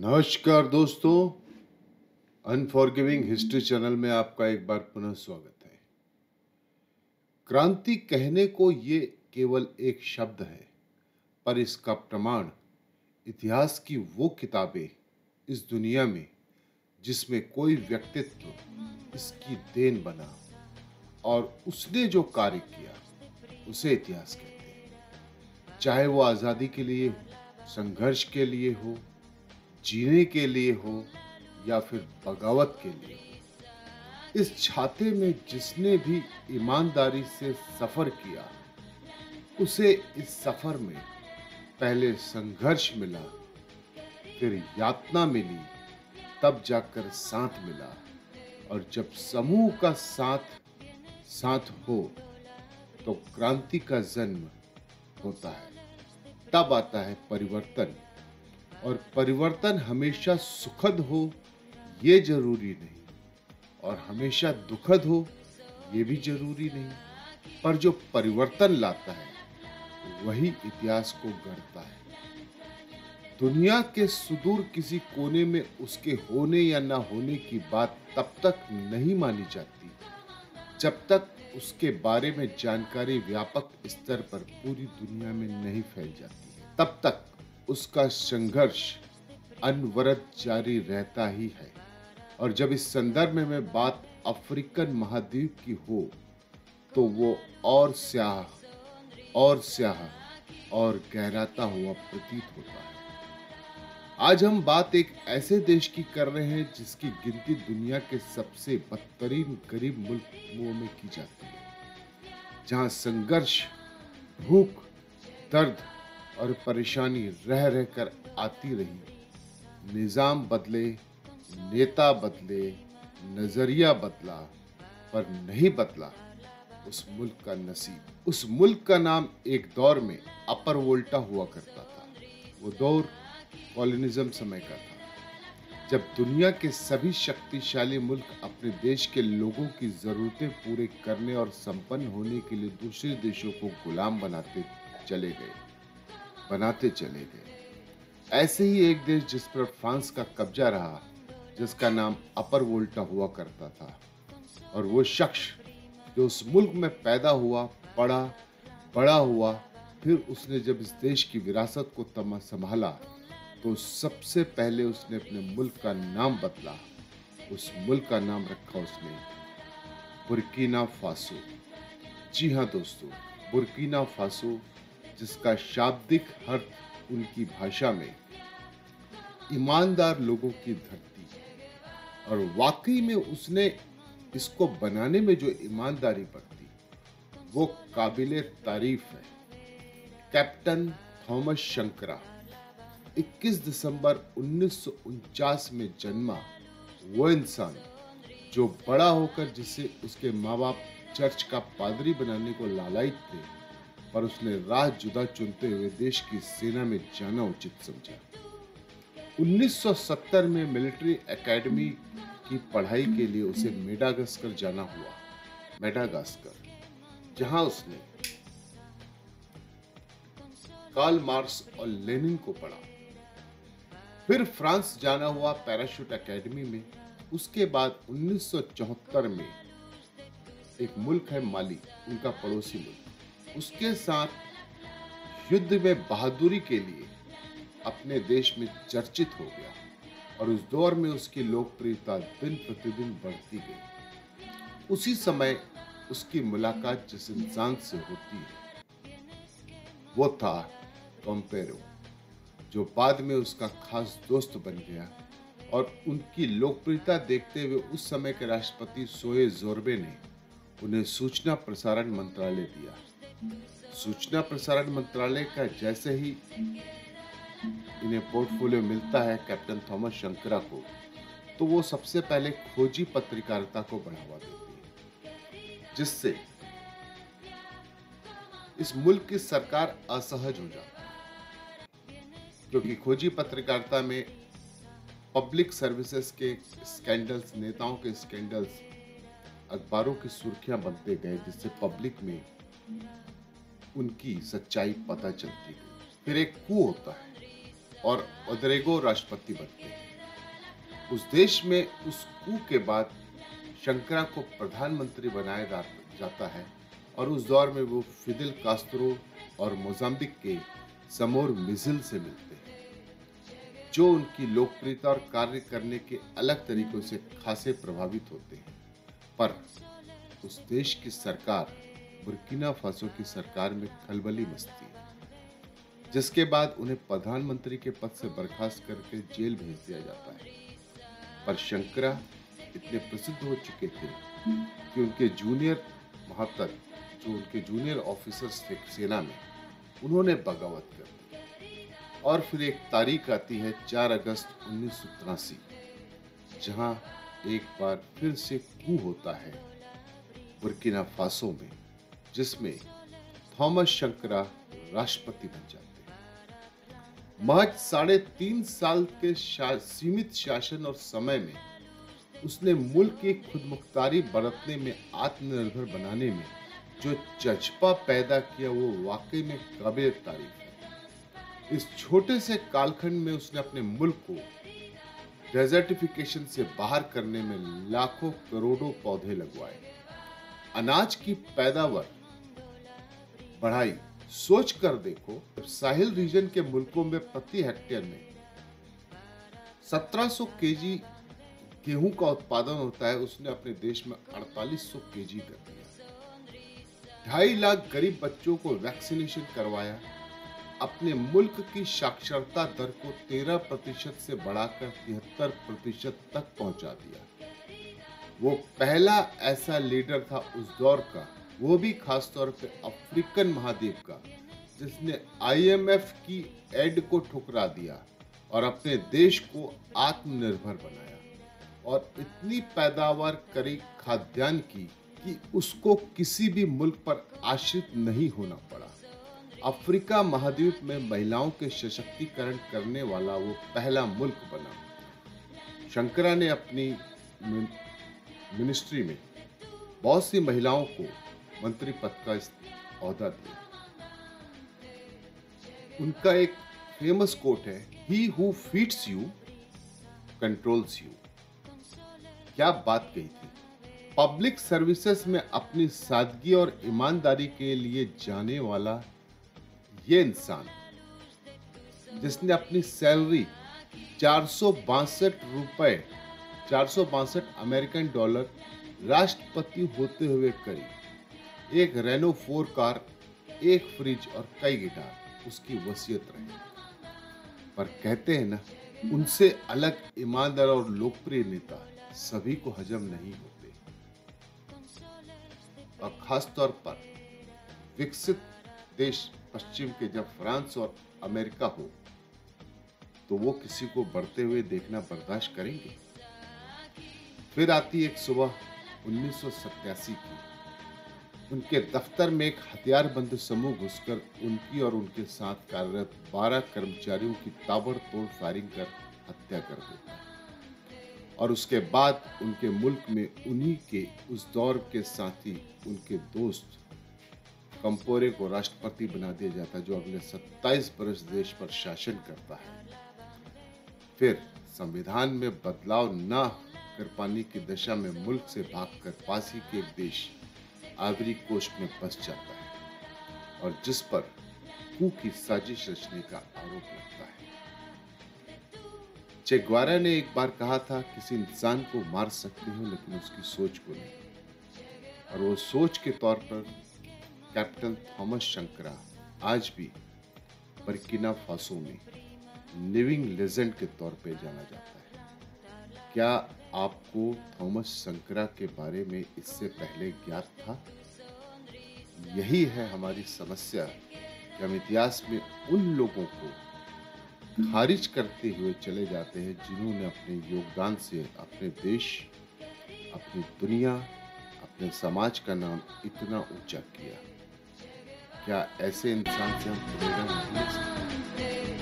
नमस्कार दोस्तों, unforgiving history channel में आपका एक बार पुनः स्वागत है। क्रांति कहने को ये केवल एक शब्द है, पर इसका प्रमाण इतिहास की वो किताबें इस दुनिया में जिसमें कोई व्यक्तित्व इसकी देन बना और उसने जो कार्य किया उसे इतिहास कहते हैं। चाहे वो आज़ादी के लिए हो, संघर्ष के लिए हो, जीने के लिए हो या फिर बगावत के लिए हो, इस छाते में जिसने भी ईमानदारी से सफर किया उसे इस सफर में पहले संघर्ष मिला, फिर यातना मिली, तब जाकर साथ मिला। और जब समूह का साथ साथ हो तो क्रांति का जन्म होता है, तब आता है परिवर्तन। और परिवर्तन हमेशा सुखद हो ये जरूरी नहीं, और हमेशा दुखद हो ये भी जरूरी नहीं, पर जो परिवर्तन लाता है वही इतिहास को गढ़ता है। दुनिया के सुदूर किसी कोने में उसके होने या ना होने की बात तब तक नहीं मानी जाती जब तक उसके बारे में जानकारी व्यापक स्तर पर पूरी दुनिया में नहीं फैल जाती है। तब तक उसका संघर्ष अनवरत जारी रहता ही है। और जब इस संदर्भ में बात अफ्रीकन महाद्वीप की हो तो वो और स्याह और गहराता हुआ प्रतीत होता है। आज हम बात एक ऐसे देश की कर रहे हैं जिसकी गिनती दुनिया के सबसे बदतरीन गरीब मुल्कों में की जाती है, जहां संघर्ष, भूख, दर्द और परेशानी रह रहकर आती रही। निजाम बदले, नेता बदले, नजरिया बदला, पर नहीं बदला उस मुल्क का नसीब। उस मुल्क का नाम एक दौर में अपर वोल्टा हुआ करता था। वो दौर कॉलोनिज्म समय का था, जब दुनिया के सभी शक्तिशाली मुल्क अपने देश के लोगों की जरूरतें पूरे करने और संपन्न होने के लिए दूसरे देशों को गुलाम बनाते चले गए। ऐसे ही एक देश जिस पर फ्रांस का कब्जा रहा, जिसका नाम अपर वोल्टा हुआ करता था, और वो शख्स जो उस मुल्क में पैदा हुआ, पढ़ा, बड़ा हुआ, फिर उसने जब इस देश की विरासत को संभाला तो सबसे पहले उसने अपने मुल्क का नाम बदला। उस मुल्क का नाम रखा उसने बुर्किना फासो। जी हाँ दोस्तों, बुर्किना फासो, जिसका शाब्दिक अर्थ उनकी भाषा में ईमानदार लोगों की धरती, और वाकई में उसने इसको बनाने में जो ईमानदारी बरती वो काबिले तारीफ है। कैप्टन थॉमस शंकरा 21 दिसंबर 1949 में जन्मा वो इंसान जो बड़ा होकर जिसे उसके माँ बाप चर्च का पादरी बनाने को लालायित थे, पर उसने राह जुदा चुनते हुए देश की सेना में जाना उचित समझा। 1970 में मिलिट्री एकेडमी की पढ़ाई के लिए उसे मेडागास्कर जाना हुआ, जहां उसने कार्ल मार्क्स और लेनिन को पढ़ा। फिर फ्रांस जाना हुआ पैराशूट एकेडमी में। उसके बाद 1974 में एक मुल्क है माली, उनका पड़ोसी मुल्क, उसके साथ युद्ध में बहादुरी के लिए अपने देश में चर्चित हो गया, और उस दौर में उसकी लोकप्रियता दिन प्रतिदिन बढ़ती गई। उसी समय उसकी मुलाकात जिस इंसान से होती है वो था कॉम्पेरो, जो बाद में उसका खास दोस्त बन गया। और उनकी लोकप्रियता देखते हुए उस समय के राष्ट्रपति सोए जोर्बे ने उन्हें सूचना प्रसारण मंत्रालय दिया। सूचना प्रसारण मंत्रालय का जैसे ही इन्हें पोर्टफोलियो मिलता है कैप्टन थॉमस शंकरा को, तो वो सबसे पहले खोजी पत्रकारिता को बढ़ावा देती है, जिससे इस मुल्क की सरकार असहज हो जाती है, क्योंकि खोजी पत्रकारिता में पब्लिक सर्विसेज के स्कैंडल्स, नेताओं के स्कैंडल्स अखबारों की सुर्खियां बनते गए, जिससे पब्लिक में उनकी सच्चाई पता चलती गई। फिर एक कू होता है, और ओद्रेगो राष्ट्रपति बनते हैं। उस देश में उस कू के बाद शंकरा को प्रधानमंत्री बनाया जाता है और उस दौर में वो फिदेल कास्त्रो और मोजाम्बिक के समोर मिजिल से मिलते हैं, जो उनकी लोकप्रियता और कार्य करने के अलग तरीकों से खासे प्रभावित होते हैं। पर उस देश की सरकार बुर्किना फासो की सरकार में खलबली मचती है, जिसके बाद उन्हें प्रधानमंत्री के पद से बर्खास्त करके जेल भेज दिया जाता है। पर शंकरा इतने प्रसिद्ध हो चुके थे कि उनके जूनियर महातक, जो उनके जूनियर ऑफिसर्स थे सेना में, उन्होंने बगावत कर दी। और फिर एक तारीख आती है 4 अगस्त 1983, जहां एक बार फिर से कू होता है बुर्किना फासो में, जिसमें थॉमस शंकरा राष्ट्रपति बन जाते हैं। महज 3.5 साल के सीमित शासन और समय में उसने मुल्क की खुदमुख्तारी बरतने में, आत्मनिर्भर बनाने में जो जज्बा पैदा किया, वो वाकई में काबिल तारीफ है। इस छोटे से कालखंड में उसने अपने मुल्क को डेजर्टिफिकेशन से बाहर करने में लाखों करोड़ों पौधे लगवाए, अनाज की पैदावार बढ़ाई। सोच कर देखो, जब साहिल रीजन के मुल्कों में प्रति हेक्टेयर में 1700 केजी गेहूं का उत्पादन होता है, उसने अपने देश में 4800 केजी कर दिया। 2.5 लाख गरीब बच्चों को वैक्सीनेशन करवाया, अपने मुल्क की साक्षरता दर को 13% से बढ़ाकर 73% तक पहुंचा दिया। वो पहला ऐसा लीडर था उस दौर का, वो भी खासतौर पे अफ्रीकन महाद्वीप का, जिसने IMF की एड को ठुकरा दिया और अपने देश को आत्मनिर्भर बनाया और इतनी पैदावार करी खाद्यान्न की कि उसको किसी भी मुल्क पर आश्रित नहीं होना पड़ा। अफ्रीका महाद्वीप में महिलाओं के सशक्तिकरण करने वाला वो पहला मुल्क बना। शंकरा ने अपनी मिनिस्ट्री में बहुत सी महिलाओं को मंत्री पद का ओहदा दिया। उनका एक फेमस कोट है, he who feeds you controls you. क्या बात कही थी। पब्लिक सर्विसेज में अपनी सादगी और ईमानदारी के लिए जाने वाला ये इंसान, जिसने अपनी सैलरी 462 अमेरिकन डॉलर राष्ट्रपति होते हुए करी, एक रेनो 4 कार, एक फ्रिज और कई गिटार उसकी वसीयत रही। पर कहते हैं ना, उनसे अलग ईमानदार और लोकप्रिय नेता सभी को हजम नहीं होते, और खास तौर पर विकसित देश पश्चिम के, जब फ्रांस और अमेरिका हो, तो वो किसी को बढ़ते हुए देखना बर्दाश्त करेंगे। फिर आती एक सुबह 1987 की, उनके दफ्तर में एक हथियारबंद समूह घुसकर उनकी और उनके साथ कार्यरत 12 कर्मचारियों की ताबड़तोड़ फायरिंग कर हत्या कर देता है। और उसके बाद उनके मुल्क में उन्हीं के उस दौर के साथी, उनके दोस्त कंपोरे को राष्ट्रपति बना दिया जाता है, जो अगले 27 वर्ष देश पर शासन करता है। फिर संविधान में बदलाव न कर पाने की दशा में मुल्क से भागकर पास ही के एक देश आइवरी कोस्ट में बस जाता है, और जिस पर कू की साजिश रचने का आरोप लगता है। चे ग्वारा ने एक बार कहा था, किसी इंसान को मार सकते हो लेकिन उसकी सोच को नहीं। और वो सोच के तौर पर कैप्टन थॉमस शंकरा आज भी बर्किना फासो में लिविंग लेजेंड के तौर पे जाना जाता है। क्या आपको थॉमस शंकरा के बारे में इससे पहले ज्ञात था? यही है हमारी समस्या कि हम इतिहास में उन लोगों को खारिज करते हुए चले जाते हैं जिन्होंने अपने योगदान से अपने देश, अपनी दुनिया, अपने समाज का नाम इतना ऊंचा किया। क्या ऐसे इंसान से हम प्रेरणा नहीं ले सकते?